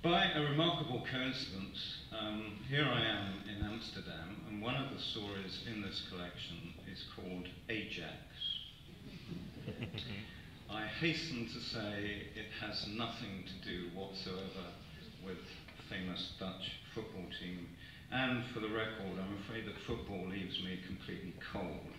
By a remarkable coincidence, here I am in Amsterdam, and one of the stories in this collection is called Ajax. I hasten to say it has nothing to do whatsoever with the famous Dutch football team, and for the record, I'm afraid that football leaves me completely cold.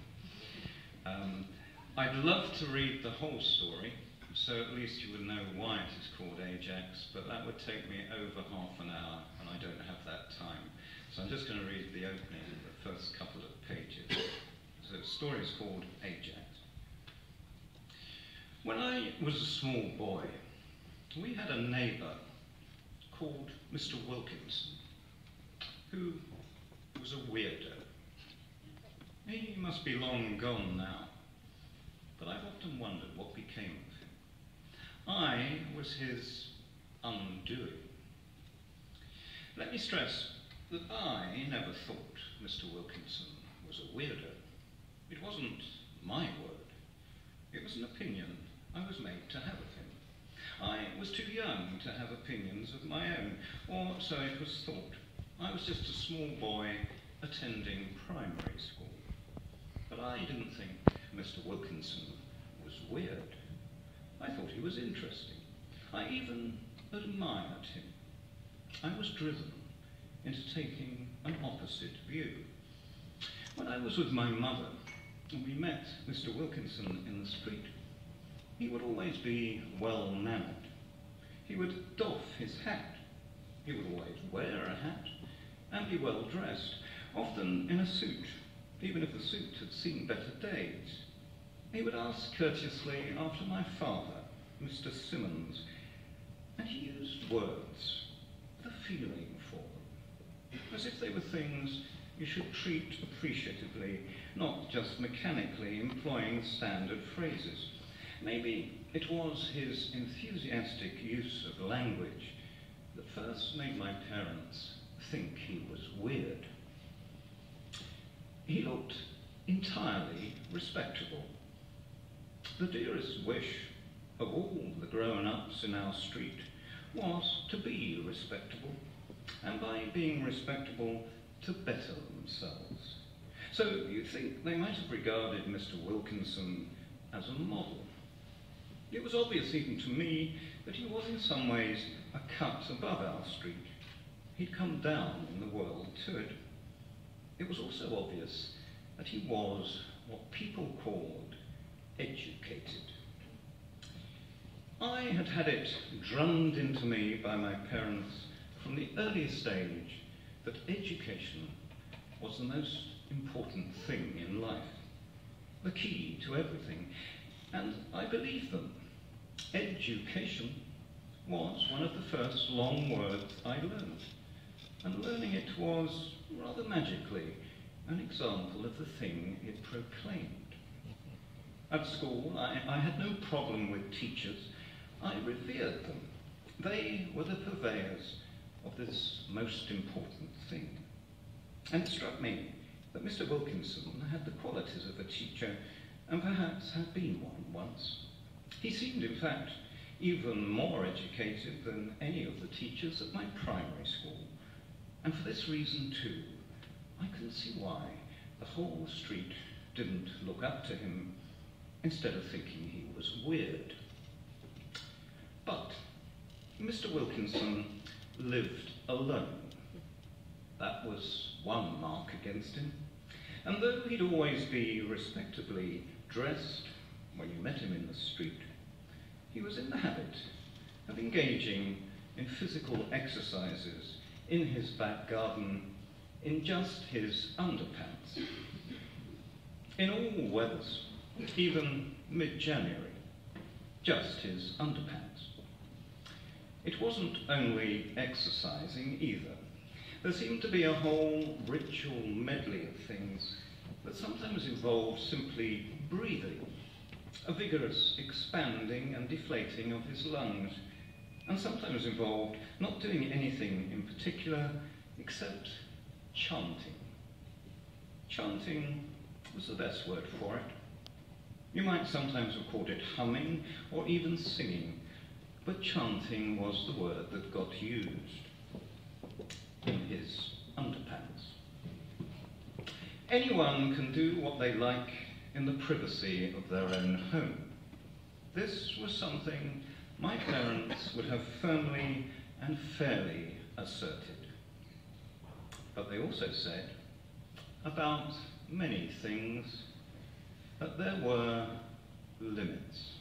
I'd love to read the whole story, so at least you would know why it is called Ajax, but that would take me over half an hour, and I don't have that time. So I'm just going to read the opening, the first couple of pages. So the story is called Ajax. When I was a small boy, we had a neighbour called Mr. Wilkinson, who was a weirdo. He must be long gone now, but I've often wondered what became of him. I was his undoing. Let me stress that I never thought Mr. Wilkinson was a weirdo. It wasn't my word. It was an opinion I was made to have of him. I was too young to have opinions of my own, or so it was thought. I was just a small boy attending primary school. But I didn't think Mr. Wilkinson was weird. I thought he was interesting. I even admired him. I was driven into taking an opposite view. When I was with my mother, and we met Mr. Wilkinson in the street, he would always be well-mannered. He would doff his hat. He would always wear a hat and be well-dressed, often in a suit, even if the suit had seen better days. He would ask courteously after my father, Mr. Simmons, and he used words with a feeling for them, as if they were things you should treat appreciatively, not just mechanically employing standard phrases. Maybe it was his enthusiastic use of language that first made my parents think he was weird. He looked entirely respectable. The dearest wish of all the grown-ups in our street was to be respectable, and by being respectable, to better themselves. So you'd think they might have regarded Mr. Wilkinson as a model. It was obvious even to me that he was in some ways a cut above our street. He'd come down in the world to it. It was also obvious that he was what people called educated. I had had it drummed into me by my parents from the earliest age that education was the most important thing in life, the key to everything, and I believed them. Education was one of the first long words I learned, and learning it was, rather magically, an example of the thing it proclaimed. At school, I had no problem with teachers. I revered them. They were the purveyors of this most important thing. And it struck me that Mr. Wilkinson had the qualities of a teacher, and perhaps had been one once. He seemed, in fact, even more educated than any of the teachers at my primary school. And for this reason, too, I couldn't see why the whole street didn't look up to him instead of thinking he was weird. But Mr. Wilkinson lived alone. That was one mark against him. And though he'd always be respectably dressed when you met him in the street, he was in the habit of engaging in physical exercises in his back garden in just his underpants. In all weathers, even mid-January, just his underpants. It wasn't only exercising either. There seemed to be a whole ritual medley of things that sometimes involved simply breathing, a vigorous expanding and deflating of his lungs, and sometimes involved not doing anything in particular except chanting. Chanting was the best word for it. You might sometimes have called it humming or even singing, but chanting was the word that got used in his underpants. Anyone can do what they like in the privacy of their own home. This was something my parents would have firmly and fairly asserted. But they also said, about many things, that there were limits.